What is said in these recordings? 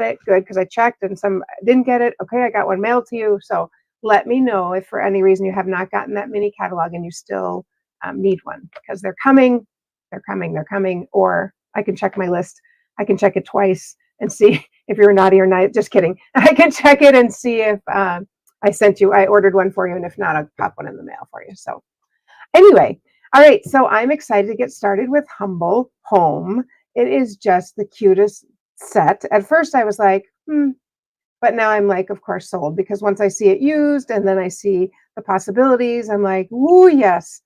it. Good, because I checked and some didn't get it. Okay, I got one mailed to you. So let me know if for any reason you have not gotten that mini catalog and you still need one, because they're coming, they're coming, they're coming. Or I can check my list. I can check it twice and see if you're naughty or not. Just kidding. I can check it and see if I ordered one for you, and if not, I'll pop one in the mail for you. So anyway, all right, so I'm excited to get started with Humble Home. It is just the cutest set. At first I was like, but now I'm like, of course, sold, because once I see it used and then I see the possibilities, I'm like, ooh, yes.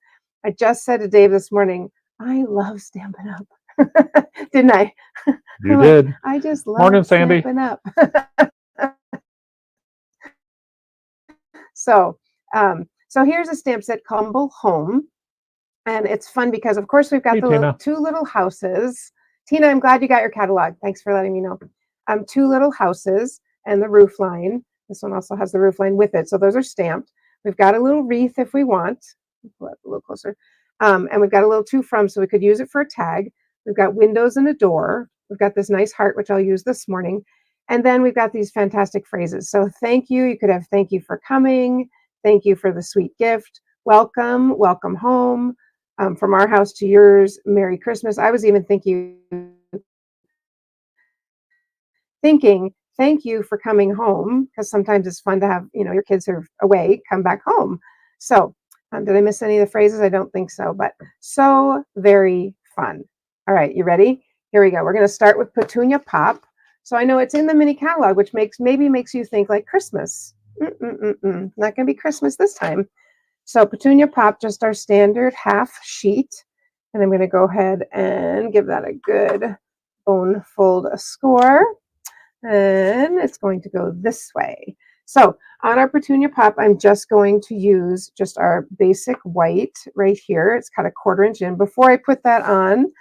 I just said to Dave this morning, I love Stampin' Up. Didn't I? You did. I just love Morning, Sandy. Stampin' Up. So here's a stamp set called Humble Home. And it's fun because, of course, we've got two little houses. Tina, I'm glad you got your catalog. Thanks for letting me know. Two little houses and the roof line. This one also has the roof line with it. So those are stamped. We've got a little wreath if we want. Pull up a little closer. And we've got a little to from, so we could use it for a tag. We've got windows and a door. We've got this nice heart, which I'll use this morning. And then we've got these fantastic phrases. So thank you. You could have thank you for coming. Thank you for the sweet gift. Welcome. Welcome home. From our house to yours. Merry Christmas. I was even thinking, thank you for coming home, because sometimes it's fun to have, your kids are away, come back home. So did I miss any of the phrases? I don't think so, but so very fun. All right, you ready? Here we go. We're going to start with Petunia Pop. So I know it's in the mini catalog, which maybe makes you think like Christmas. Not going to be Christmas this time. So Petunia Pop, just our standard half sheet. And I'm going to go ahead and give that a good bone fold score. And it's going to go this way. So on our Petunia Pop, I'm just going to use just our basic white right here. It's got a 1/4 inch in. Before I put that on,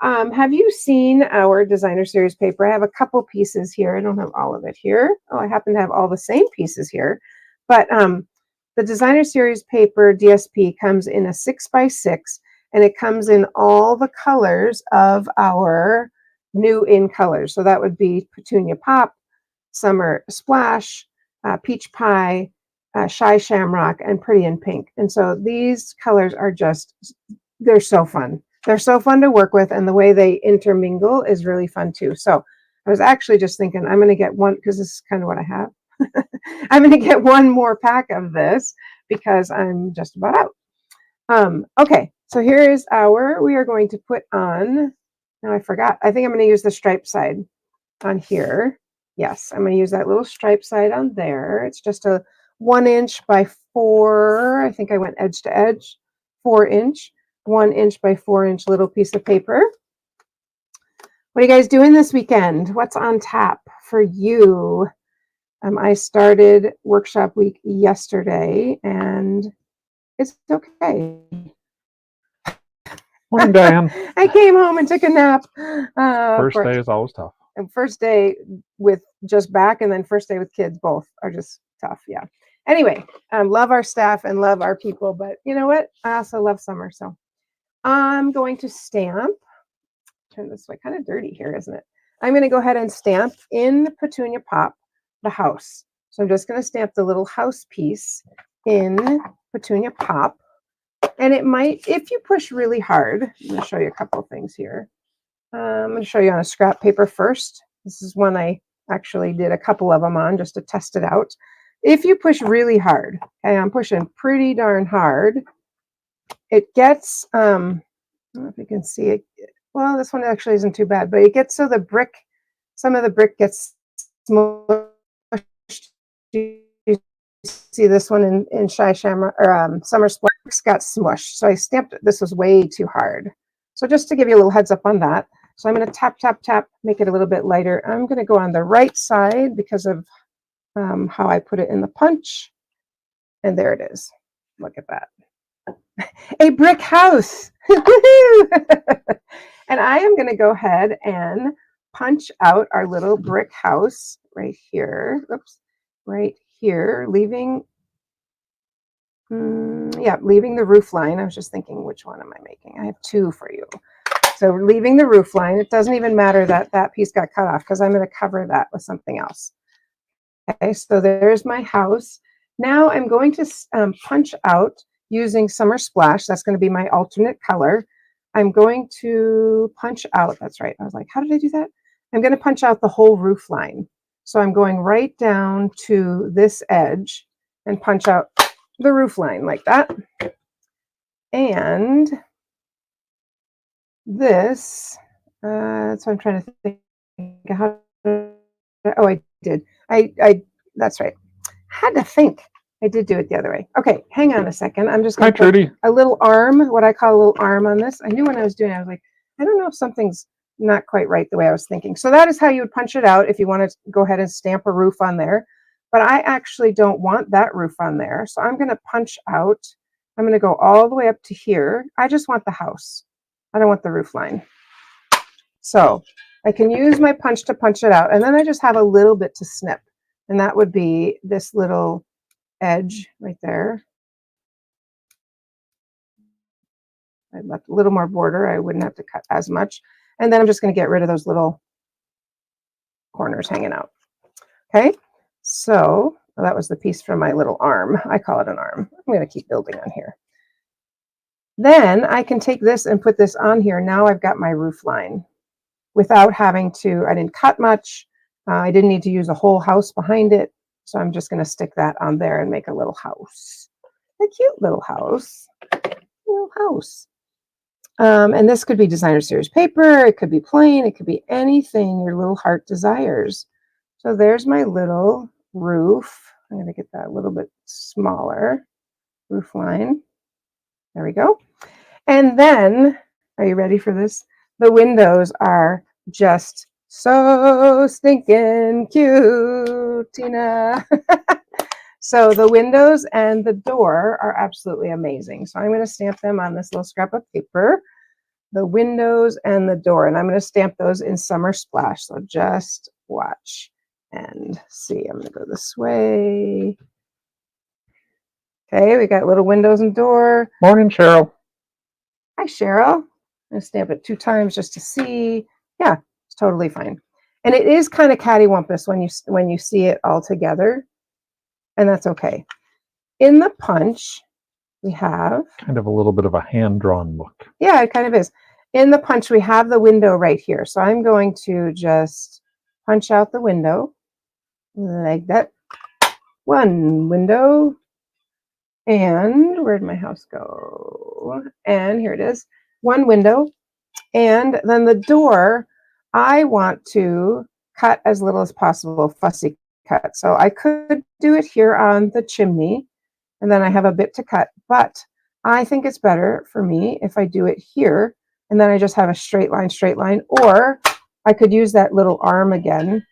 have you seen our designer series paper? I have a couple pieces here. I don't have all of it here. Oh, I happen to have all the same pieces here. But the designer series paper DSP comes in a 6x6, and it comes in all the colors of our new in colors. So that would be Petunia Pop, Summer Splash, Peach Pie, Shy Shamrock, and Pretty in Pink. And so these colors are they're so fun. They're so fun to work with, and the way they intermingle is really fun too. So I was actually just thinking I'm going to get one, because this is kind of what I have. I'm going to get one more pack of this because I'm just about out. Okay, so here is we are going to put on, now I forgot, I think I'm going to use the stripe side on here. Yes, I'm going to use that little stripe side on there. It's just a 1 inch by 4, I think I went edge to edge, 4 inch, 1 inch by 4 inch little piece of paper. What are you guys doing this weekend? What's on tap for you? I started workshop week yesterday, and it's okay. Morning, Diane. I came home and took a nap. First day is always tough. And first day with just back, and then first day with kids, both are just tough. Yeah. Anyway, love our staff and love our people, but you know what? I also love summer. So I'm going to stamp. Turn this way. Kind of dirty here, isn't it? I'm going to go ahead and stamp in the Petunia Pop the house. So I'm just going to stamp the little house piece in Petunia Pop. And it might, if you push really hard, I'm going to show you a couple of things here. I'm going to show you on a scrap paper first. This is one I actually did a couple of them on just to test it out. If you push really hard, okay, I'm pushing pretty darn hard, it gets, I don't know if you can see it. Well, this one actually isn't too bad, but it gets so some of the brick gets smushed. You see this one in Shy Shamrock or Summer Splash got smushed. So I stamped it. This was way too hard. So just to give you a little heads up on that. So I'm going to tap, tap, tap, make it a little bit lighter. I'm going to go on the right side because of how I put it in the punch. And there it is. Look at that. A brick house. And I am going to go ahead and punch out our little brick house right here. Oops. Right here, leaving the roof line. I was just thinking, which one am I making? I have two for you. So so leaving the roof line, it doesn't even matter that that piece got cut off because I'm going to cover that with something else. Okay, so there's my house. Now I'm going to punch out using Summer Splash. That's going to be my alternate color. I'm going to punch out, that's right. I was like, how did I do that? I'm going to punch out the whole roof line. So I'm going right down to this edge and punch out the roof line like that. And this, that's what I'm trying to think. How, oh, I did. That's right. Had to think. I did do it the other way. Okay, hang on a second. I'm just going to put a little arm, what I call a little arm on this. I knew when I was doing it, I was like, I don't know if something's not quite right the way I was thinking. So that is how you would punch it out if you want to go ahead and stamp a roof on there. But I actually don't want that roof on there. So I'm going to punch out. I'm going to go all the way up to here. I just want the house. I don't want the roof line. So I can use my punch to punch it out. And then I just have a little bit to snip. And that would be this little edge right there. I left a little more border. I wouldn't have to cut as much. And then I'm just going to get rid of those little corners hanging out. Okay, so that was the piece from my little arm. I call it an arm. I'm going to keep building on here. Then I can take this and put this on here. Now I've got my roof line without having to, I didn't cut much. I didn't need to use a whole house behind it. So I'm just going to stick that on there and make a little house. A cute little house. Little house. And this could be designer series paper. It could be plain. It could be anything your little heart desires. So there's my little roof. I'm going to get that a little bit smaller. Roof line. There we go. And then, are you ready for this? The windows are just so stinking cute, Tina. So the windows and the door are absolutely amazing. So I'm going to stamp them on this little scrap of paper. The windows and the door. And I'm going to stamp those in Summer Splash. So just watch and see. I'm going to go this way. Okay, we got little windows and door. Morning, Cheryl. Hi, Cheryl. I'm going to stamp it 2 times just to see. Yeah, it's totally fine. And it is kind of cattywampus when you see it all together. And that's okay. In the punch, we have kind of a little bit of a hand-drawn look. Yeah, it kind of is. In the punch, we have the window right here. So I'm going to just punch out the window like that. One window. And where'd my house go? And here it is. One window. And then the door, I want to cut as little as possible, fussy cut. So I could do it here on the chimney, and then I have a bit to cut. But I think it's better for me if I do it here, and then I just have a straight line, or I could use that little arm again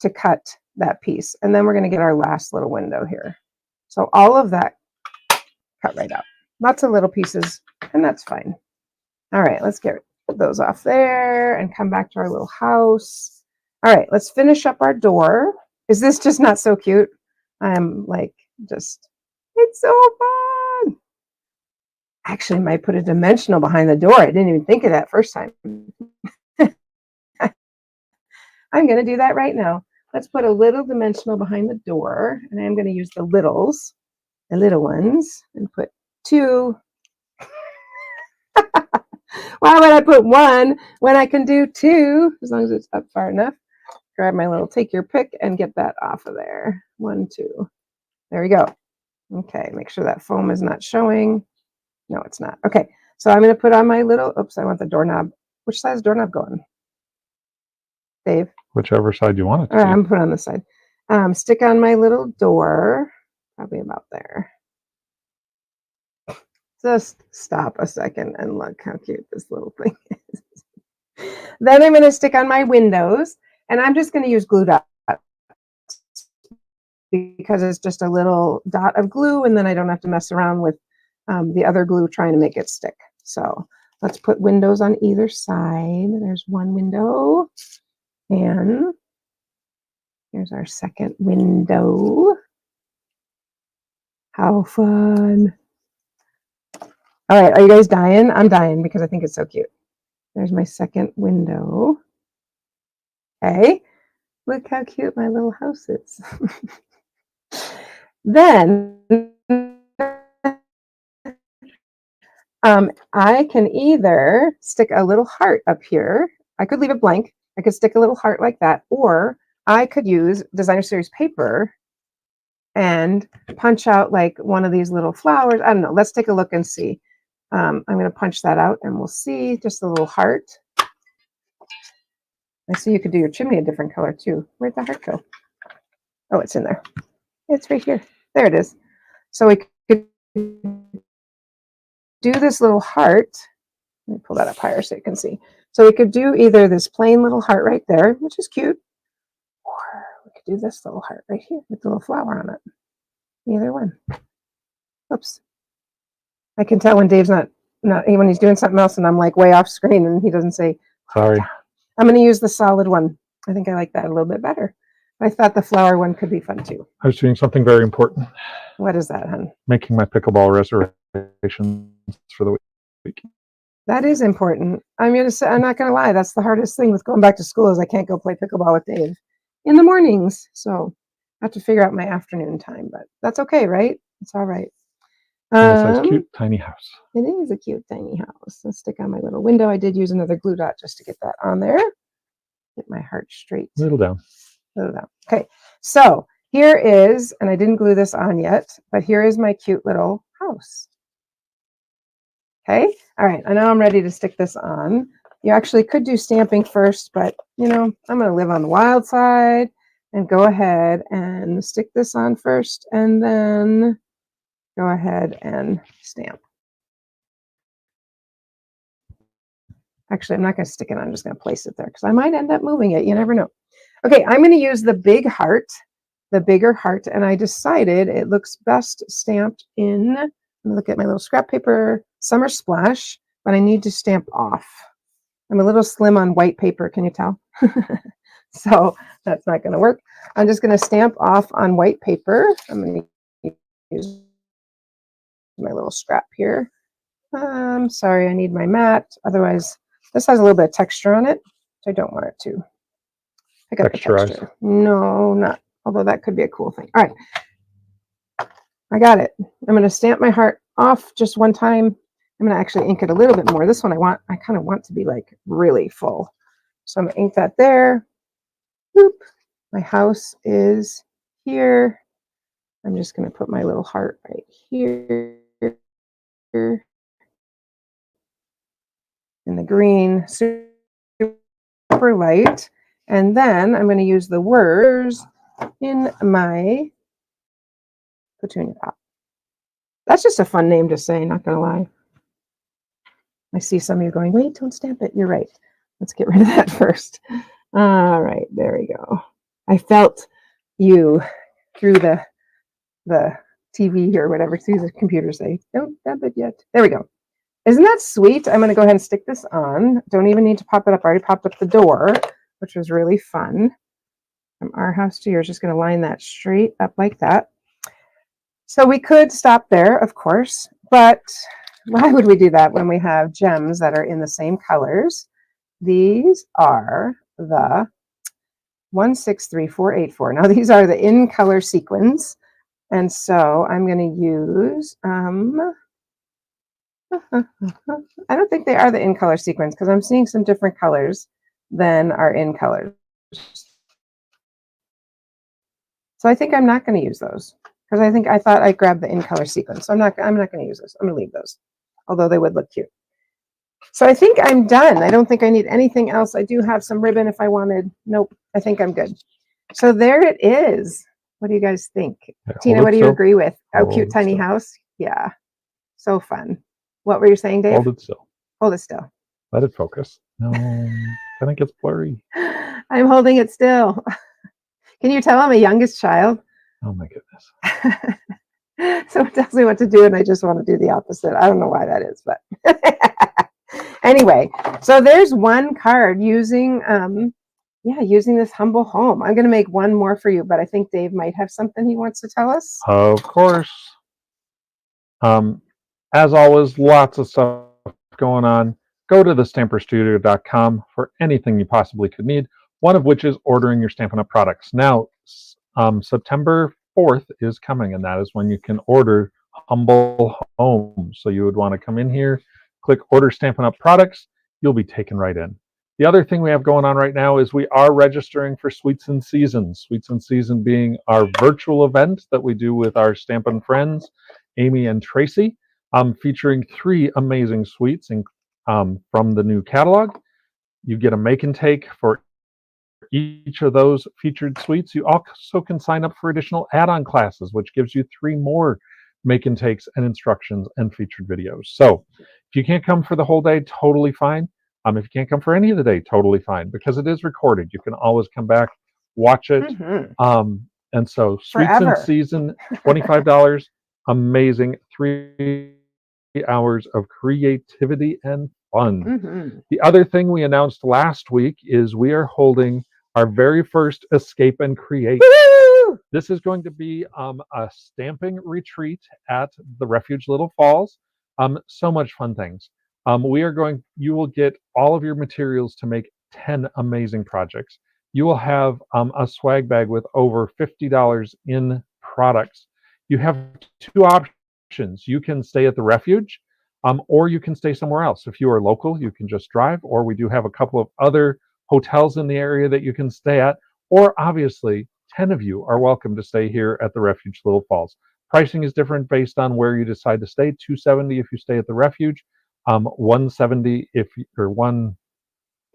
to cut that piece. And then we're going to get our last little window here. So all of that cut right out. Lots of little pieces, and that's fine. All right, let's get those off there and come back to our little house. All right, let's finish up our door. Is this just not so cute? I'm like, just, it's so fun. Actually, might put a dimensional behind the door. I didn't even think of that first time. I'm going to do that right now. Let's put a little dimensional behind the door, and I'm going to use the littles, the little ones, and put 2. Why would I put 1 when I can do 2, as long as it's up far enough? Grab my little take your pick and get that off of there. 1, 2. There we go. Okay, make sure that foam is not showing. No, it's not. Okay, so I'm going to put on my little, oops, I want the doorknob. Which side is doorknob going? Dave? Whichever side you want it to be. I'm going to put it on this side. Stick on my little door, probably about there. Just stop a second and look how cute this little thing is. Then I'm going to stick on my windows, and I'm just going to use glue dots because it's just a little dot of glue, and then I don't have to mess around with the other glue trying to make it stick. So let's put windows on either side. There's one window, and here's our second window. How fun. All right, are you guys dying? I'm dying because I think it's so cute. There's my second window. Okay. Look how cute my little house is. Then I can either stick a little heart up here. I could leave it blank. I could stick a little heart like that, or I could use designer series paper and punch out like one of these little flowers. I don't know. Let's take a look and see. I'm going to punch that out and we'll see just a little heart. I see you could do your chimney a different color too. Where'd the heart go? Oh, it's in there. It's right here. There it is. So we could do this little heart. Let me pull that up higher so you can see. So we could do either this plain little heart right there, which is cute, or we could do this little heart right here with the little flower on it. Either one. Oops. I can tell when Dave's not when he's doing something else and I'm like way off screen and he doesn't say, Sorry. I'm going to use the solid one. I think I like that a little bit better. I thought the flower one could be fun too. I was doing something very important. What is that, hon? Making my pickleball reservations for the week. That is important. I'm not gonna lie, that's the hardest thing with going back to school is I can't go play pickleball with Dave in the mornings. So I have to figure out my afternoon time, but that's okay, right? It's all right. It's a nice, cute, tiny house. It is a cute, tiny house. Let's stick on my little window. I did use another glue dot just to get that on there. Get my heart straight. Little down. Little down. Okay, so here is, and I didn't glue this on yet, but here is my cute little house. Okay, all right, I know I'm ready to stick this on. You actually could do stamping first, but you know, I'm going to live on the wild side and go ahead and stick this on first and then go ahead and stamp. Actually, I'm not going to stick it on, I'm just going to place it there because I might end up moving it. You never know. Okay, I'm going to use the big heart, the bigger heart, and I decided it looks best stamped in, let me look at my little scrap paper, Summer Splash, but I need to stamp off. I'm a little slim on white paper, can you tell? So that's not going to work. I'm just going to stamp off on white paper. I'm going to use my little scrap here. Sorry, I need my mat. Otherwise, this has a little bit of texture on it, so I don't want it to pick up the texture. No, not, although that could be a cool thing. All right, I got it. I'm going to stamp my heart off just one time. I'm going to actually ink it a little bit more. This one I kind of want to be like really full. So I'm going to ink that there. Boop. My house is here. I'm just going to put my little heart right here. In the green, super light. And then I'm going to use the words in my petunia pot. That's just a fun name to say, not going to lie. I see some of you going, wait, don't stamp it. You're right. Let's get rid of that first. All right, there we go. I felt you through the TV here, whatever, through the computer say, don't stamp it yet. There we go. Isn't that sweet? I'm going to go ahead and stick this on. Don't even need to pop it up. I already popped up the door, which was really fun. From our house to yours, just going to line that straight up like that. So we could stop there, of course, but why would we do that when we have gems that are in the same colors? These are the 163484. Now these are the in color sequins. And so I'm going to use, I don't think they are the in color sequins because I'm seeing some different colors than are in colors. So I think I'm not going to use those because I thought I grabbed the in color sequins. So I'm not going to use those. I'm going to leave those, although they would look cute. So I think I'm done. I don't think I need anything else. I do have some ribbon if I wanted. Nope, I think I'm good. So there it is. What do you guys think? Yeah, Tina, what do you agree with? Oh, cute tiny house. Yeah, so fun. What were you saying, Dave? Hold it still. Hold it still. Let it focus. No, then it gets blurry. I'm holding it still. Can you tell I'm a youngest child? Oh my goodness. So it tells me what to do and I just want to do the opposite. I don't know why that is, but anyway, so there's one card using using this humble home. I'm going to make one more for you, but I think Dave might have something he wants to tell us. Of course. As always, lots of stuff going on. go to thestamperstudio.com for anything you possibly could need, one of which is ordering your Stampin' Up! Products. Now, September 4th is coming, and that is when you can order Humble Home. So you would want to come in here, click Order Stampin' Up! Products. You'll be taken right in. The other thing we have going on right now is we are registering for Sweets in Season. Sweets in Season being our virtual event that we do with our Stampin' friends, Amy and Tracy, featuring 3 amazing sweets from the new catalog. You get a make and take for each of those featured suites. You also can sign up for additional add-on classes, which gives you 3 more make and takes and instructions and featured videos. So if you can't come for the whole day, totally fine. If you can't come for any of the day, totally fine, because it is recorded. You can always come back, watch it. And so Sweets in Season, $25, amazing 3 hours of creativity and fun. The other thing we announced last week is we are holding our very first Escape and Create. Woo! This is going to be a stamping retreat at the Refuge Little Falls. So much fun things. You will get all of your materials to make 10 amazing projects. You will have a swag bag with over $50 in products. You have 2 options. You can stay at the Refuge, or you can stay somewhere else. If you are local, you can just drive, or we do have a couple of other hotels in the area that you can stay at, or obviously 10 of you are welcome to stay here at the Refuge Little Falls. Pricing is different based on where you decide to stay. $270 if you stay at the Refuge, $170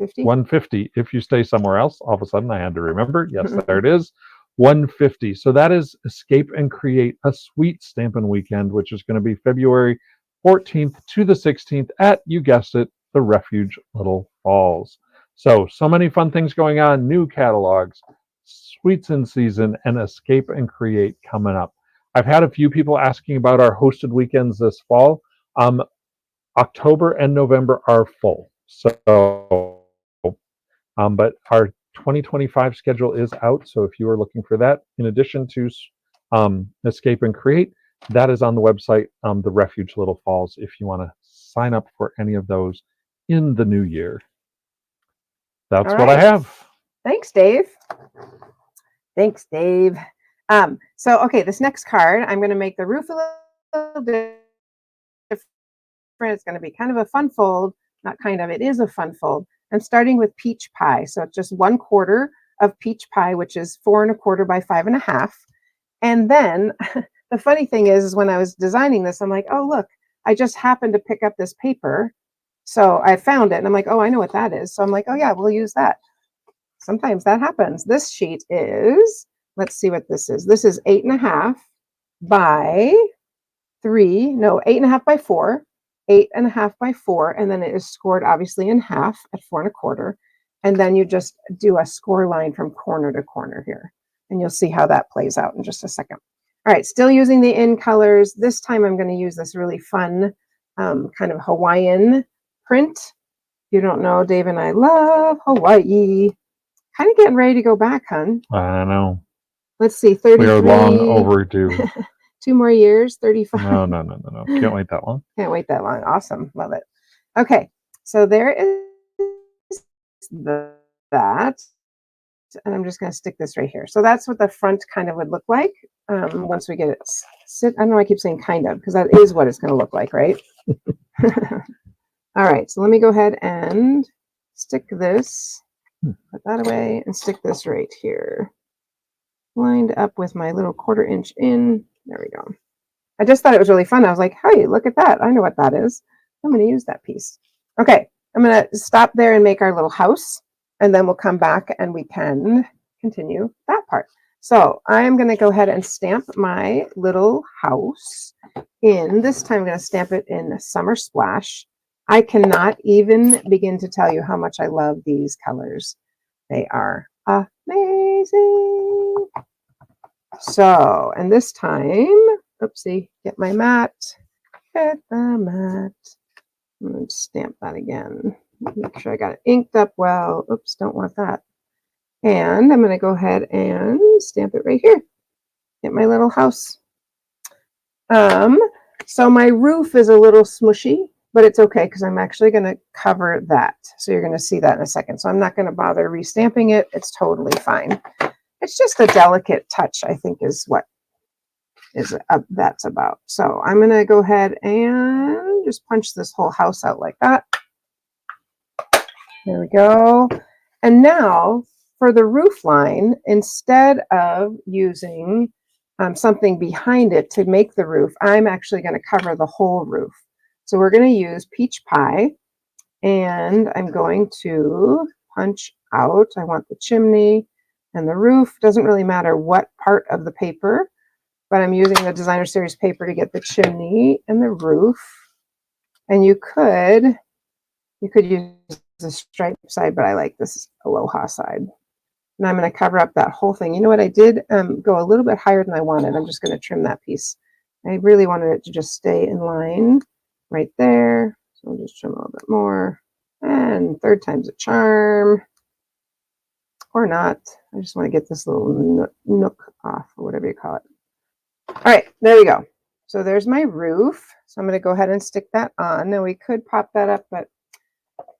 $150 if you stay somewhere else. All of a sudden I had to remember. Yes, there it is. $150. So that is Escape and Create, a sweet Stampin' Weekend, which is going to be February 14th to the 16th at, you guessed it, the Refuge Little Falls. So many fun things going on, new catalogs, Sweets in Season, and Escape and Create coming up. I've had a few people asking about our hosted weekends this fall. October and November are full. But our 2025 schedule is out. So if you are looking for that, in addition to Escape and Create, that is on the website, the Refuge Little Falls, if you want to sign up for any of those in the new year. That's what I have. Thanks, Dave. Thanks, Dave. Okay, this next card, I'm going to make the roof a little different. It's going to be kind of a fun fold. Not kind of, it is a fun fold. I'm starting with peach pie. So it's just 1/4 of peach pie, which is 4 1/4 by 5 1/2. And then the funny thing is when I was designing this, I'm like, oh, look, I just happened to pick up this paper. So I found it and I'm like, oh, I know what that is. So I'm like, oh yeah, we'll use that. Sometimes that happens. This sheet is, let's see what this is. This is 8 1/2 by 3, no, 8 1/2 by 4, 8 1/2 by 4, and then it is scored obviously in half at 4 1/4. And then you just do a score line from corner to corner here. And you'll see how that plays out in just a second. All right, still using the in colors. This time I'm going to use this really fun kind of Hawaiian print. If you don't know, Dave and I love Hawaii. Kind of getting ready to go back, hun. I know. Let's see, 33. We are long overdue. 2 more years, 35. No. Can't wait that long. Can't wait that long. Awesome. Love it. Okay, so there is that. And I'm just going to stick this right here. So that's what the front kind of would look like once we get it sit. I don't know why I keep saying kind of, because that is what it's going to look like, right? All right, so let me go ahead and stick this, put that away, and stick this right here. Lined up with my little 1/4 inch in. There we go. I just thought it was really fun. I was like, hey, look at that. I know what that is. I'm going to use that piece. Okay, I'm going to stop there and make our little house, and then we'll come back and we can continue that part. So I'm going to go ahead and stamp my little house in. This time I'm going to stamp it in Summer Splash. I cannot even begin to tell you how much I love these colors. They are amazing. So, and this time, oopsie, get my mat. Get the mat. I'm going to stamp that again. Make sure I got it inked up well. Oops, don't want that. And I'm going to go ahead and stamp it right here. Get my little house. So my roof is a little smushy. but it's okay because I'm actually going to cover that. So you're going to see that in a second. So I'm not going to bother restamping it. It's totally fine. It's just a delicate touch, I think, is what that's about. So I'm going to go ahead and just punch this whole house out like that. There we go. And now for the roof line, instead of using something behind it to make the roof, I'm actually going to cover the whole roof. So we're going to use peach pie, and I'm going to punch out. I want the chimney and the roof. Doesn't really matter what part of the paper, but I'm using the Designer Series paper to get the chimney and the roof. And you could use the stripe side, but I like this Aloha side. And I'm going to cover up that whole thing. You know what? I did go a little bit higher than I wanted. I'm just going to trim that piece. I really wanted it to just stay in line right there. So I'll just trim a little bit more. And third time's a charm. Or not. I just want to get this little nook off, or whatever you call it. All right, there we go. So there's my roof. So I'm going to go ahead and stick that on. Now we could pop that up, but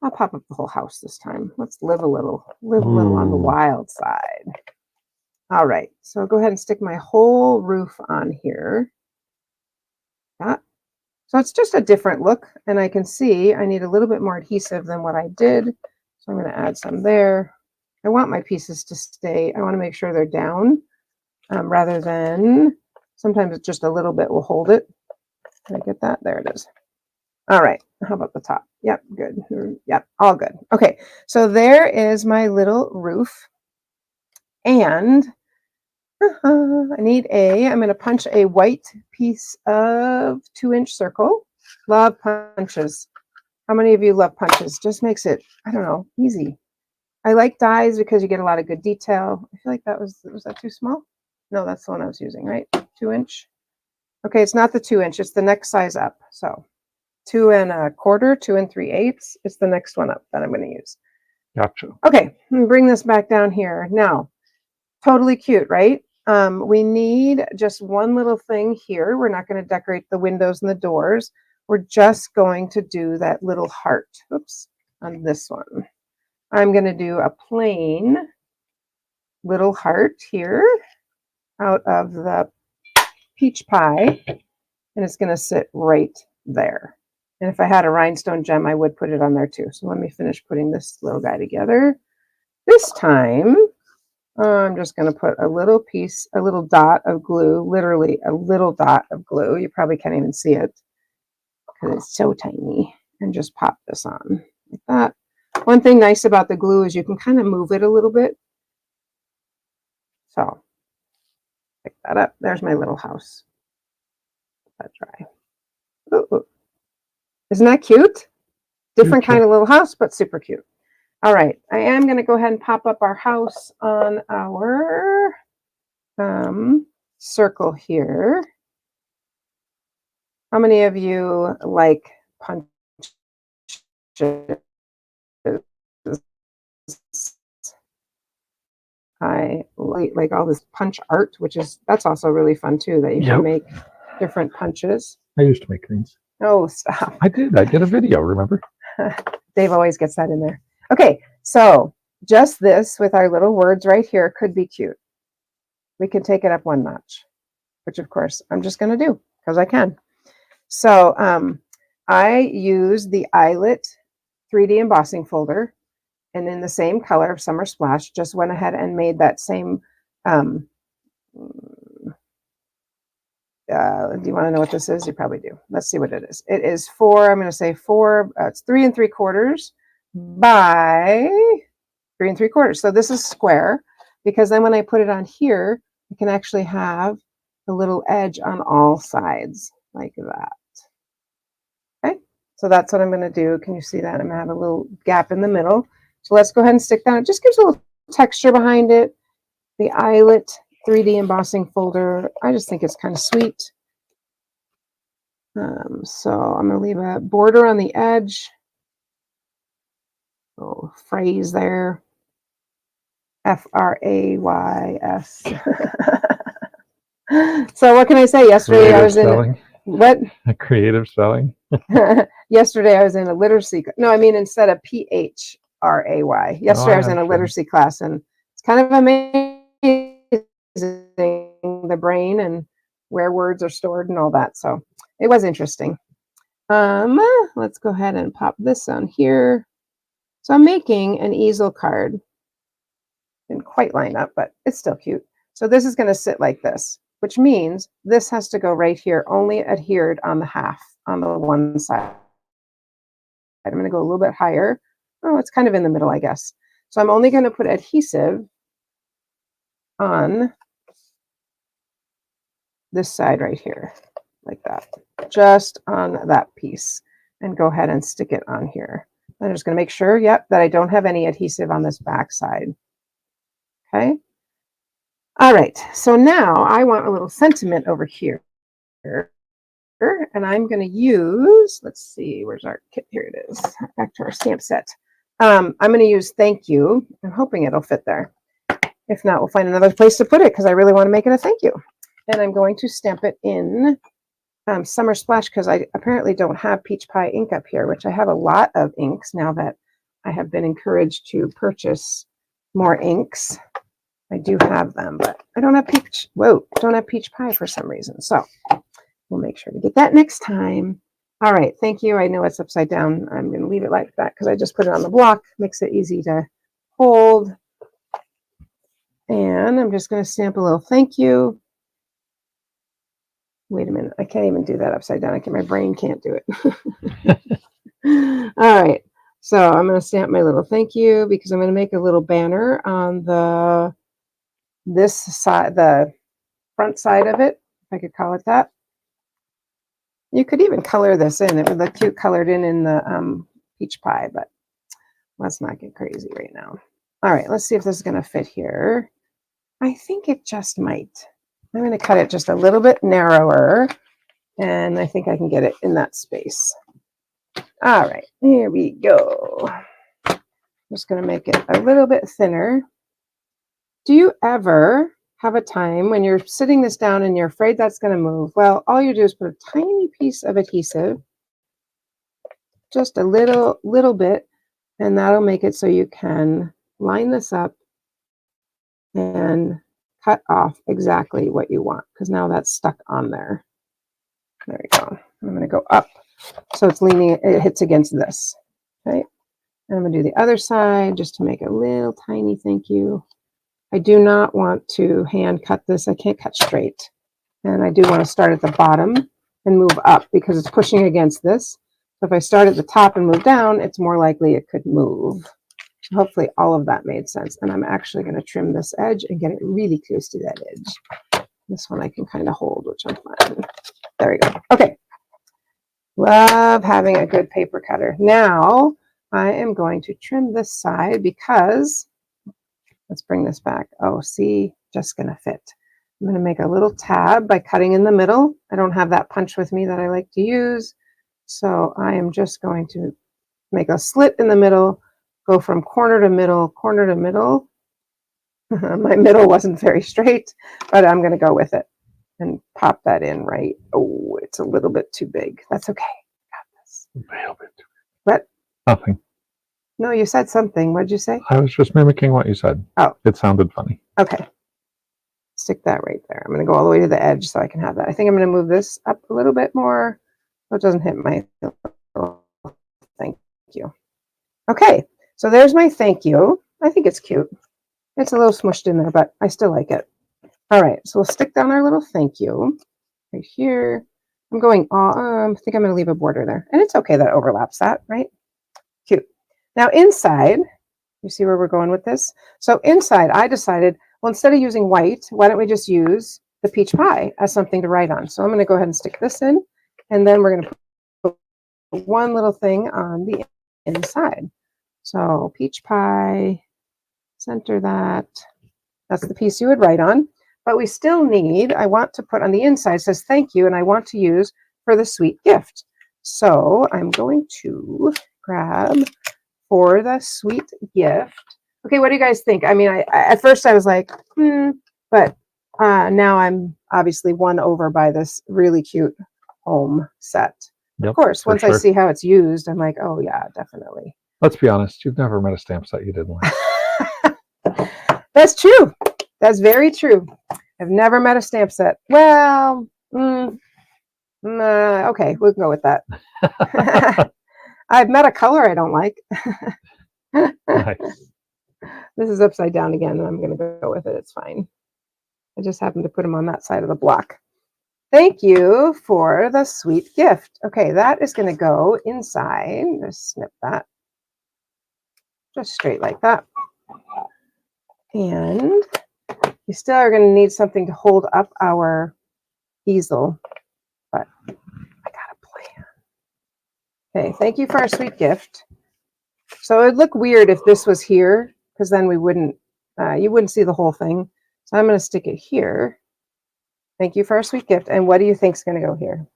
I'll pop up the whole house this time. Let's live a little on the wild side. All right, so I'll go ahead and stick my whole roof on here. That. So it's just a different look, and I can see I need a little bit more adhesive than what I did. So I'm going to add some there. I want my pieces to stay, I want to make sure they're down rather than, sometimes just a little bit will hold it. Can I get that? There it is. All right, how about the top? Yep, good. Yep, all good. Okay, so there is my little roof. And I'm going to punch a white piece of 2-inch circle. Love punches. How many of you love punches? Just makes it, I don't know, easy. I like dies because you get a lot of good detail. I feel like was that too small? No, that's the one I was using, right? 2-inch. Okay, it's not the 2-inch, it's the next size up. So 2 1/4, 2 3/8. It's the next one up that I'm going to use. Gotcha. Okay, bring this back down here. Now, totally cute, right? We need just one little thing here. We're not going to decorate the windows and the doors. We're just going to do that little heart. Oops, on this one. I'm going to do a plain little heart here out of the peach pie, and it's going to sit right there. And if I had a rhinestone gem, I would put it on there too. So let me finish putting this little guy together. This time, I'm just going to put a little piece, a little dot of glue, literally a little dot of glue. You probably can't even see it because it's so tiny. And just pop this on like that. One thing nice about the glue is you can kind of move it a little bit. So, pick that up. There's my little house. Let that dry. Ooh. Isn't that cute? Different kind of little house, but super cute. All right, I am going to go ahead and pop up our house on our circle here. How many of you like punches? I like all this punch art, that's also really fun too, that you can make different punches. I used to make things. Oh, stop. I did a video, remember? Dave always gets that in there. Okay, so just this with our little words right here could be cute. We can take it up one notch, which of course I'm just going to do because I can. So I use the Eyelet 3D embossing folder, and in the same color of Summer Splash, just went ahead and made that same. Do you want to know what this is? You probably do. Let's see what it is. It is I'm going to say it's 3 3/4 by 3 3/4. So this is square, because then when I put it on here, I can actually have a little edge on all sides like that. Okay, so that's what I'm going to do. Can you see that? I'm going to have a little gap in the middle. So let's go ahead and stick that. It just gives a little texture behind it. The Eyelet 3D embossing folder. I just think it's kind of sweet. So I'm going to leave a border on the edge. Little phrase there. Frays. So what can I say? Yesterday I was in. What? Creative spelling. Yesterday I was in a literacy. No, I mean instead of PHRAY. Oh, Yesterday I was yeah, in a sure. literacy class, and it's kind of amazing the brain and where words are stored and all that. So it was interesting. Let's go ahead and pop this on here. So I'm making an easel card. Didn't quite line up, but it's still cute. So this is going to sit like this, which means this has to go right here, only adhered on the half on the one side. I'm going to go a little bit higher. Oh, it's kind of in the middle, I guess. So I'm only going to put adhesive on this side right here, like that, just on that piece, and go ahead and stick it on here. I'm just going to make sure, yep, that I don't have any adhesive on this back side. Okay. All right. So now I want a little sentiment over here. And I'm going to use, let's see, where's our kit? Here it is. Back to our stamp set. I'm going to use thank you. I'm hoping it'll fit there. If not, we'll find another place to put it because I really want to make it a thank you. And I'm going to stamp it in Summer Splash because I apparently don't have peach pie ink up here, which I have a lot of inks now that I have been encouraged to purchase more inks. I do have them, but I don't have peach pie for some reason. So we'll make sure to get that next time. All right, thank you. I know it's upside down. I'm going to leave it like that because I just put it on the block. Makes it easy to hold. And I'm just going to stamp a little thank you. Wait a minute. I can't even do that upside down. My brain can't do it. All right. So I'm going to stamp my little thank you because I'm going to make a little banner on this side, the front side of it, if I could call it that. You could even color this in. It would look cute colored in the peach pie, but let's not get crazy right now. All right, let's see if this is going to fit here. I think it just might. I'm going to cut it just a little bit narrower, and I think I can get it in that space. All right, here we go. I'm just going to make it a little bit thinner. Do you ever have a time when you're sitting this down and you're afraid that's going to move? Well, all you do is put a tiny piece of adhesive, just a little bit, and that'll make it so you can line this up and cut off exactly what you want, because now that's stuck on there. There we go. I'm going to go up so it's leaning, it hits against this. Okay. And I'm going to do the other side just to make a little tiny thank you. I do not want to hand cut this. I can't cut straight. And I do want to start at the bottom and move up because it's pushing against this. So if I start at the top and move down, it's more likely it could move. Hopefully all of that made sense. And I'm actually going to trim this edge and get it really close to that edge. This one I can kind of hold, which I'm fine. There we go. Okay. Love having a good paper cutter. Now I am going to trim this side because, let's bring this back. Oh, see, just going to fit. I'm going to make a little tab by cutting in the middle. I don't have that punch with me that I like to use. So I am just going to make a slit in the middle, go from corner to middle, corner to middle. My middle wasn't very straight, but I'm going to go with it and pop that in right. Oh, it's a little bit too big. That's okay. Got this. A little bit. What? Nothing. No, you said something. What'd you say? I was just mimicking what you said. Oh. It sounded funny. Okay. Stick that right there. I'm going to go all the way to the edge so I can have that. I think I'm going to move this up a little bit more so it doesn't hit my thank you. Okay, so there's my thank you. I think it's cute. It's a little smushed in there, but I still like it. All right, so we'll stick down our little thank you right here. I'm going, I think I'm going to leave a border there. And it's okay that it overlaps that, right? Cute. Now inside, you see where we're going with this? So inside, I decided, well, instead of using white, why don't we just use the peach pie as something to write on? So I'm going to go ahead and stick this in, and then we're going to put one little thing on the inside. So peach pie, center that. That's the piece you would write on. But we still need, I want to put on the inside, it says thank you, and I want to use for the sweet gift. So I'm going to grab for the sweet gift. Okay, what do you guys think? I mean, I at first I was like, but now I'm obviously won over by this really cute home set. Yep, Of course, for once I sure. see how it's used, I'm like, oh yeah, definitely. Let's be honest, you've never met a stamp set you didn't like. That's true. That's very true. I've never met a stamp set. Well, okay, we'll go with that. I've met a color I don't like. Nice. This is upside down again, and I'm going to go with it. It's fine. I just happened to put them on that side of the block. Thank you for the sweet gift. Okay, that is going to go inside. Just snip that. Just straight like that. And we still are going to need something to hold up our easel, but I got a plan. Okay, thank you for our sweet gift. So it'd look weird if this was here, because then we wouldn't, you wouldn't see the whole thing. So I'm going to stick it here. Thank you for our sweet gift. And what do you think is going to go here?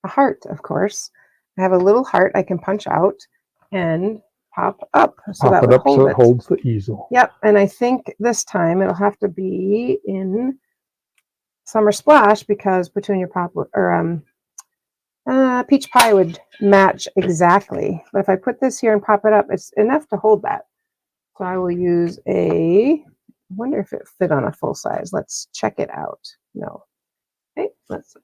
A heart, of course. I have a little heart I can punch out and pop up. So Pop that it would up hold so it it. holds the easel. Yep. And I think this time it'll have to be in Summer Splash because Petunia Pop or Peach Pie would match exactly. But if I put this here and pop it up, it's enough to hold that. So I will use I wonder if it fit on a full size. Let's check it out. No. Okay, let's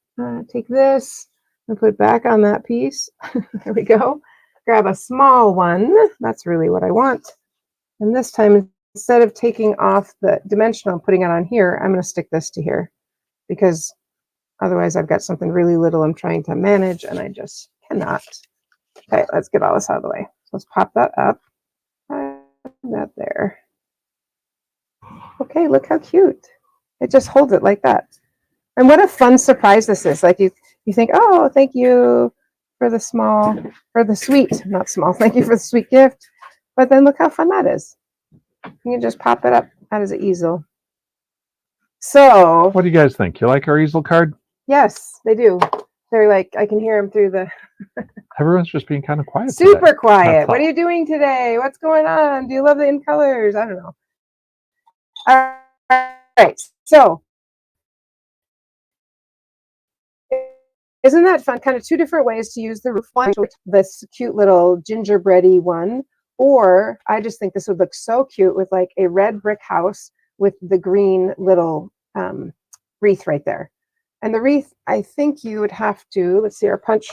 take this and put it back on that piece. There we go. Grab a small one. That's really what I want. And this time, instead of taking off the dimensional and putting it on here, I'm going to stick this to here because otherwise I've got something really little I'm trying to manage and I just cannot. Okay, let's get all this out of the way. So let's pop that up. That there. Okay, look how cute. It just holds it like that. And what a fun surprise this is. Like you think, oh, thank you for the sweet, not small, thank you for the sweet gift. But then look how fun that is. You can just pop it up out as an easel. So. What do you guys think? You like our easel card? Yes, they do. They're like, I can hear them through the. Everyone's just being kind of quiet. Super today. quiet. What are you doing today? What's going on? Do you love the in colors? I don't know. All right. So. Isn't that fun? Kind of two different ways to use the roof. One, this cute little gingerbready one, or I just think this would look so cute with like a red brick house with the green little wreath right there. And the wreath, I think you would have to, let's see our punch,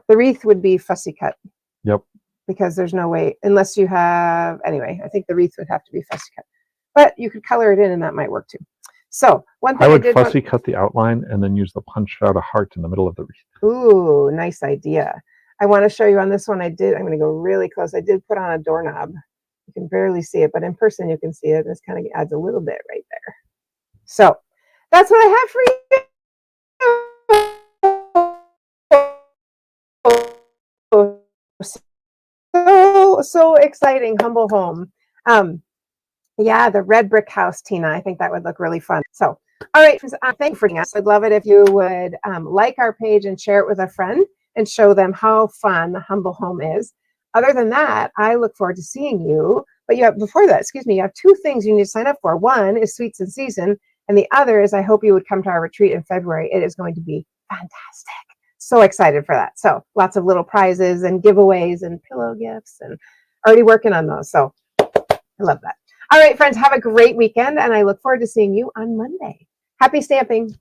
the wreath would be fussy cut. Yep. Because there's no way, unless you have, anyway, I think the wreath would have to be fussy cut. But you could color it in and that might work too. So one thing I would fussy cut the outline and then use the punch out a heart in the middle of the wreath. Ooh, nice idea. I want to show you on this one. I'm going to go really close. I did put on a doorknob. You can barely see it, but in person you can see it. This kind of adds a little bit right there. So that's what I have for you. So exciting, Humble Home. Yeah, the red brick house, Tina. I think that would look really fun. So, all right, thank you for us. I'd love it if you would like our page and share it with a friend and show them how fun Humble Home is. Other than that, I look forward to seeing you. But you have, before that, excuse me, you have two things you need to sign up for. One is Sweets in Season, and the other is I hope you would come to our retreat in February. It is going to be fantastic. So excited for that. So lots of little prizes and giveaways and pillow gifts and already working on those. So I love that. All right, friends, have a great weekend, and I look forward to seeing you on Monday. Happy stamping.